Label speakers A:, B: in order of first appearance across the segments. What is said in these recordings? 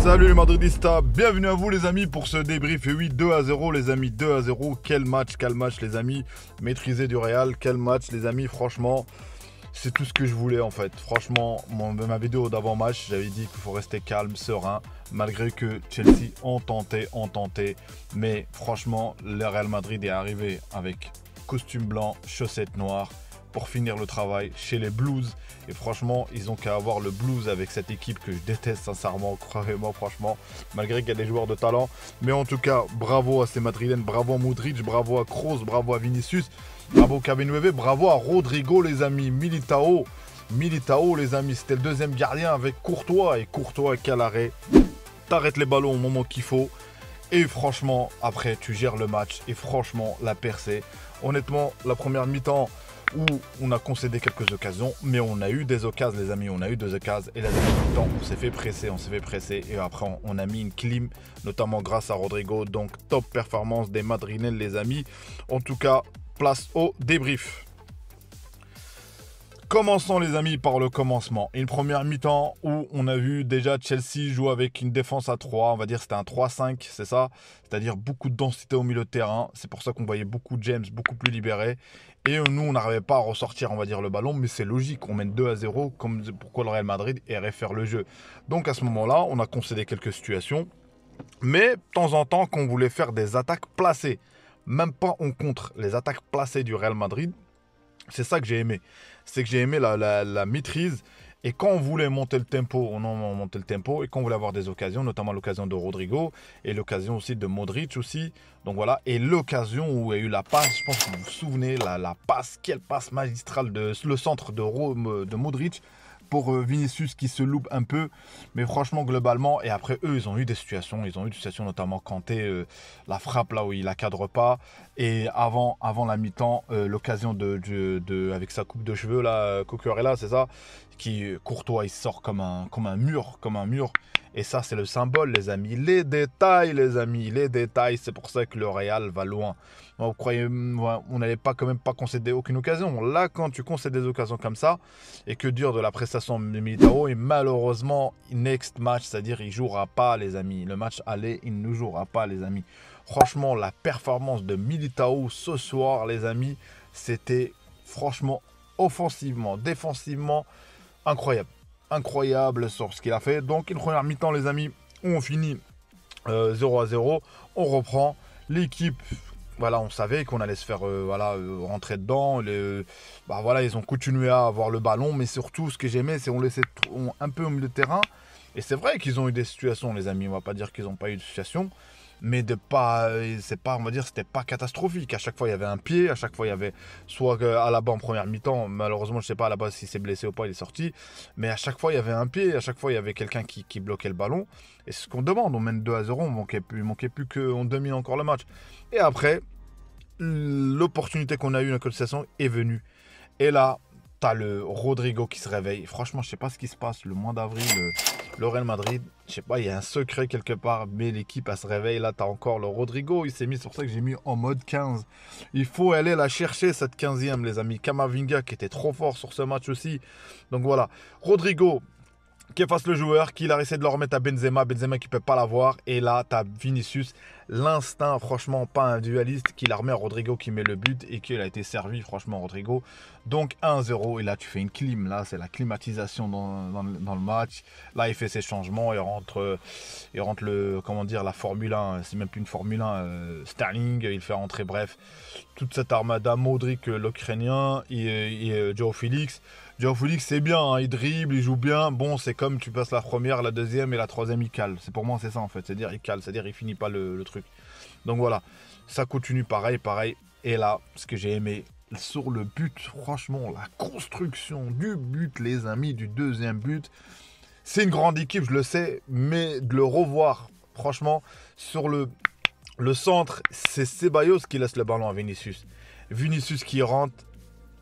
A: Salut les Madridistas, bienvenue à vous les amis pour ce débrief. Et oui, 2-0 les amis, 2-0. Quel match les amis, maîtrisé du Real. Quel match les amis, franchement, c'est tout ce que je voulais en fait. Franchement, ma vidéo d'avant-match, j'avais dit qu'il faut rester calme, serein, malgré que Chelsea ont tenté. Mais franchement, le Real Madrid est arrivé avec costume blanc, chaussettes noires, pour finir le travail chez les Blues. Et franchement, ils ont qu'à avoir le Blues avec cette équipe que je déteste sincèrement, croyez-moi franchement, malgré qu'il y a des joueurs de talent. Mais en tout cas, bravo à ces Madrilènes, bravo à Modric, bravo à Kroos, bravo à Vinicius, bravo à Cavani, bravo à Rodrigo les amis, Militao les amis, c'était le deuxième gardien avec Courtois. Et Courtois, quel arrêt, t'arrêtes les ballons au moment qu'il faut. Et franchement, après, tu gères le match. Et franchement, la percée. Honnêtement, la première mi-temps, où on a concédé quelques occasions, mais on a eu des occasions les amis, on a eu deux occasions, et la deuxième mi-temps, on s'est fait presser, et après on a mis une clim, notamment grâce à Rodrigo. Donc top performance des Madrilènes les amis. En tout cas, place au débrief. Commençons les amis par le commencement. Une première mi-temps où on a vu déjà Chelsea jouer avec une défense à 3, on va dire c'était un 3-5, c'est ça. C'est-à-dire beaucoup de densité au milieu de terrain. C'est pour ça qu'on voyait beaucoup de James, beaucoup plus libérés. Et nous, on n'arrivait pas à ressortir, on va dire, le ballon. Mais c'est logique, on mène 2-0, comme pourquoi le Real Madrid irait faire le jeu. Donc à ce moment-là, on a concédé quelques situations. Mais de temps en temps, quand on voulait faire des attaques placées, même pas en contre, les attaques placées du Real Madrid, c'est ça que j'ai aimé. C'est que j'ai aimé la maîtrise. Et quand on voulait monter le tempo, on montait le tempo. Et quand on voulait avoir des occasions, notamment l'occasion de Rodrigo et l'occasion aussi de Modric aussi. Donc voilà. Et l'occasion où il y a eu la passe, je pense que vous vous souvenez, la passe, quelle passe magistrale de le centre de Modric pour Vinicius qui se loupe un peu. Mais franchement, globalement, et après eux, ils ont eu des situations. Ils ont eu des situations, notamment Kanté, la frappe là où il la cadre pas. Et avant la mi-temps, l'occasion avec sa coupe de cheveux, là, Cucurella, c'est ça, qui Courtois, il sort comme un mur. Et ça, c'est le symbole, les amis. Les détails, les amis, les détails. C'est pour ça que le Real va loin. Vous croyez, on n'allait pas quand même pas concéder aucune occasion. Là, quand tu concèdes des occasions comme ça, et que dire de la prestation de Militao, et malheureusement, next match, c'est-à-dire il jouera pas, les amis. Le match aller, il ne jouera pas, les amis. Franchement, la performance de Militao ce soir, les amis, c'était franchement offensivement, défensivement, incroyable sur ce qu'il a fait. Donc une première mi-temps les amis, on finit 0-0, on reprend l'équipe. Voilà, on savait qu'on allait se faire rentrer dedans. Voilà, ils ont continué à avoir le ballon, mais surtout ce que j'aimais, c'est qu'on laissait un peu au milieu de terrain. Et c'est vrai qu'ils ont eu des situations, les amis. On va pas dire qu'ils n'ont pas eu de situation, mais on va dire, c'était pas catastrophique. À chaque fois, il y avait un pied. À chaque fois, il y avait soit à la base en première mi-temps. Malheureusement, je sais pas à la base s'il s'est blessé ou pas, il est sorti. Mais à chaque fois, il y avait un pied. À chaque fois, il y avait quelqu'un qui bloquait le ballon. Et c'est ce qu'on demande. On mène 2-0. On manquait plus qu'on domine encore le match. Et après, l'opportunité qu'on a eue, la qualification est venue. Et là, t'as le Rodrigo qui se réveille. Franchement, je sais pas ce qui se passe. Le mois d'avril, le Real Madrid, je sais pas, il y a un secret quelque part, mais l'équipe, elle se réveille. Là, t'as encore le Rodrigo. Il s'est mis, c'est pour ça que j'ai mis en mode 15. Il faut aller la chercher, cette 15e, les amis. Camavinga, qui était trop fort sur ce match aussi. Donc voilà. Rodrigo, qui efface le joueur, qui a essayé de le remettre à Benzema qui peut pas l'avoir. Et là, tu as Vinicius, l'instinct, franchement, pas un dualiste, qui la remet à Rodrigo, qui met le but et qui a été servi, franchement, Rodrigo. Donc 1-0, et là, tu fais une clim. Là, c'est la climatisation dans le match. Là, il fait ses changements, il rentre la Formule 1, c'est même plus une Formule 1, Sterling, il fait rentrer, bref, toute cette armada, Modric, l'Ukrainien, et Joao Félix. Joao Félix, c'est bien, hein, il dribble, il joue bien. Bon, c'est comme tu passes la première, la deuxième et la troisième, il cale. Pour moi, c'est ça en fait. C'est-à-dire, il cale, c'est-à-dire, il finit pas le truc. Donc voilà, ça continue pareil. Et là, ce que j'ai aimé sur le but, franchement, la construction du but, les amis, du deuxième but. C'est une grande équipe, je le sais, mais de le revoir, franchement, sur le centre, c'est Ceballos qui laisse le ballon à Vinicius. Vinicius qui rentre,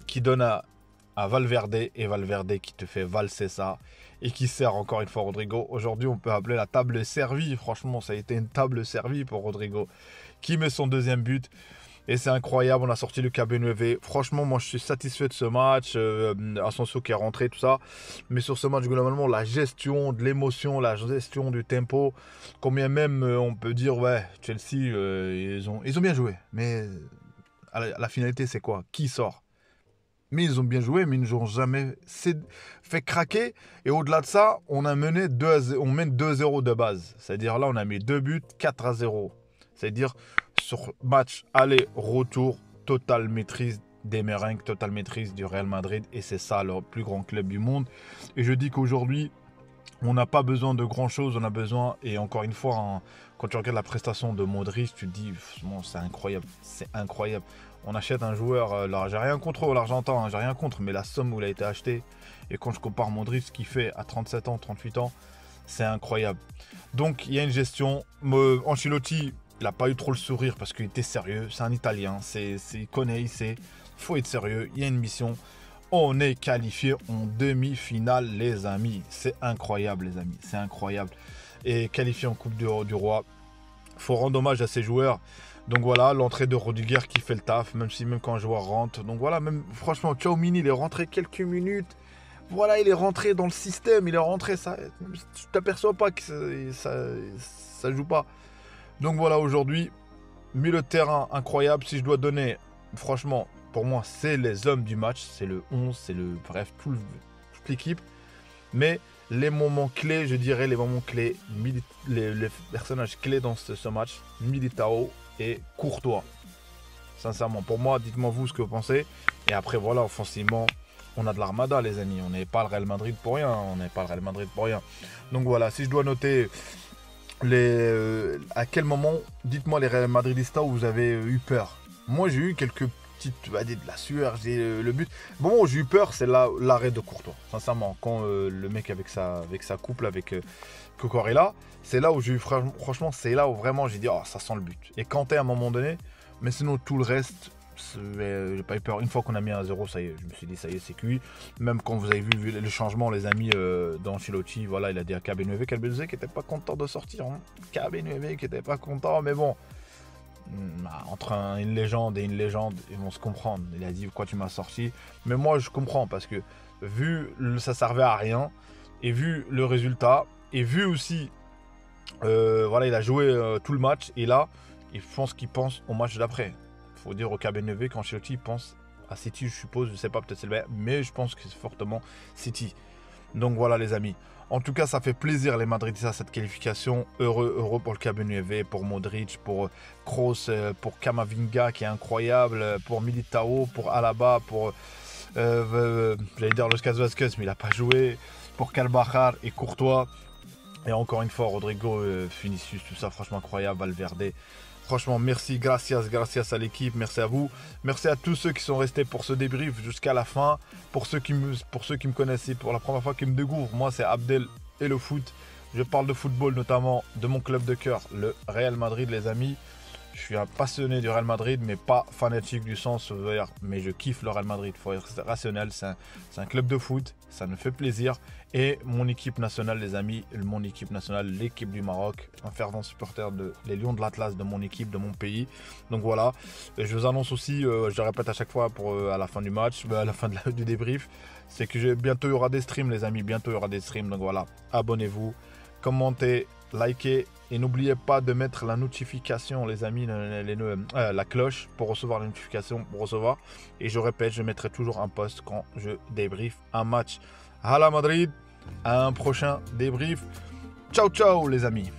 A: qui donne à Valverde, et Valverde qui te fait valser ça et qui sert encore une fois Rodrigo. Aujourd'hui, on peut appeler la table servie. Franchement, ça a été une table servie pour Rodrigo qui met son deuxième but. Et c'est incroyable, on a sorti le KB9. Franchement, moi, je suis satisfait de ce match. Asensio qui est rentré, tout ça. Mais sur ce match, globalement, la gestion de l'émotion, la gestion du tempo, combien même on peut dire, ouais, Chelsea, ils ont bien joué. Mais la finalité, c'est quoi? Qui sort? Mais ils ont bien joué, mais ils ne nous ont jamais fait craquer. Et au-delà de ça, on mène 2-0 de base. C'est-à-dire là, on a mis 2 buts, 4-0. C'est-à-dire sur match aller-retour, totale maîtrise des merengues, totale maîtrise du Real Madrid. Et c'est ça le plus grand club du monde. Et je dis qu'aujourd'hui, on n'a pas besoin de grand-chose. On a besoin, et encore une fois, quand tu regardes la prestation de Modric, tu te dis, bon, c'est incroyable. C'est incroyable. On achète un joueur, là, j'ai rien contre l'Argentin, hein, j'ai rien contre, mais la somme où il a été acheté, et quand je compare Modric, ce qu'il fait à 37 ans, 38 ans, c'est incroyable. Donc il y a une gestion. Ancelotti, il n'a pas eu trop le sourire parce qu'il était sérieux, c'est un Italien, il connaît, il sait, il faut être sérieux, il y a une mission. On est qualifié en demi-finale, les amis. C'est incroyable, les amis, c'est incroyable. Et qualifié en Coupe du Roi, il faut rendre hommage à ces joueurs. Donc voilà, l'entrée de Rudiger qui fait le taf, même quand un joueur rentre. Donc voilà, même franchement, Tchouaméni, il est rentré quelques minutes. Voilà, il est rentré dans le système, il est rentré, ça, tu t'aperçois pas que ça joue pas. Donc voilà, aujourd'hui, milieu de terrain incroyable. Si je dois donner, franchement, pour moi, c'est les hommes du match, c'est le 11, bref, toute l'équipe. Mais les moments clés, je dirais, les moments clés, les personnages clés dans ce match, Militao et Courtois. Sincèrement, pour moi, dites-moi vous ce que vous pensez. Et après, voilà, offensivement, on a de l'armada, les amis. On n'est pas le Real Madrid pour rien. Donc voilà, si je dois noter à quel moment, dites-moi les Real Madridistas où vous avez eu peur. Moi, j'ai eu quelques petites, de la sueur, le but. Bon, j'ai eu peur, c'est l'arrêt de Courtois. Sincèrement, quand le mec avec sa couple, avec Cucurella, c'est là où j'ai eu, franchement, c'est là où vraiment j'ai dit, oh, ça sent le but. Et Kanté à un moment donné, mais sinon tout le reste, j'ai pas eu peur. Une fois qu'on a mis un 0, ça y est, je me suis dit, ça y est, c'est cuit. Même quand vous avez vu le changement, les amis, d'Ancelotti, voilà, il a dit à KB9 qui n'était pas content de sortir. Hein. KB9 qui n'était pas content, mais bon. Entre une légende et une légende, ils vont se comprendre. Il a dit, pourquoi tu m'as sorti? Mais moi, je comprends, parce que vu ça servait à rien, et vu le résultat, et vu aussi, voilà, il a joué tout le match, et là, je pense qu'il pense au match d'après. Il faut dire au KB9 qu'Ancelotti pense à City, je suppose, je sais pas, peut-être c'est le vrai, mais je pense que c'est fortement City. Donc voilà, les amis. En tout cas, ça fait plaisir les Madridistas cette qualification. Heureux pour le KB9, pour Modric, pour Kroos, pour Camavinga qui est incroyable, pour Militao, pour Alaba, pour j'allais dire Lucas Vázquez, mais il n'a pas joué, pour Carvajal et Courtois. Et encore une fois, Rodrigo, Vinicius, tout ça, franchement incroyable, Valverde. Franchement, merci, gracias à l'équipe, merci à vous. Merci à tous ceux qui sont restés pour ce débrief jusqu'à la fin. Pour ceux qui me connaissent, pour la première fois qui me découvrent, moi c'est Abdel et le foot. Je parle de football, notamment de mon club de cœur, le Real Madrid, les amis. Je suis un passionné du Real Madrid, mais pas fanatique du sens vert. Mais je kiffe le Real Madrid, il faut être rationnel. C'est un club de foot, ça me fait plaisir. Et mon équipe nationale, les amis, mon équipe nationale, l'équipe du Maroc, un fervent supporter des Lions de l'Atlas, de mon équipe, de mon pays. Donc voilà, et je vous annonce aussi, je le répète à chaque fois à la fin du match, à la fin du débrief, c'est que bientôt il y aura des streams, les amis, bientôt il y aura des streams. Donc voilà, abonnez-vous, commentez, likez. Et n'oubliez pas de mettre la notification, les amis, la cloche pour recevoir la notification, Et je répète, je mettrai toujours un post quand je débrief un match. À la Madrid, à un prochain débrief. Ciao, ciao les amis.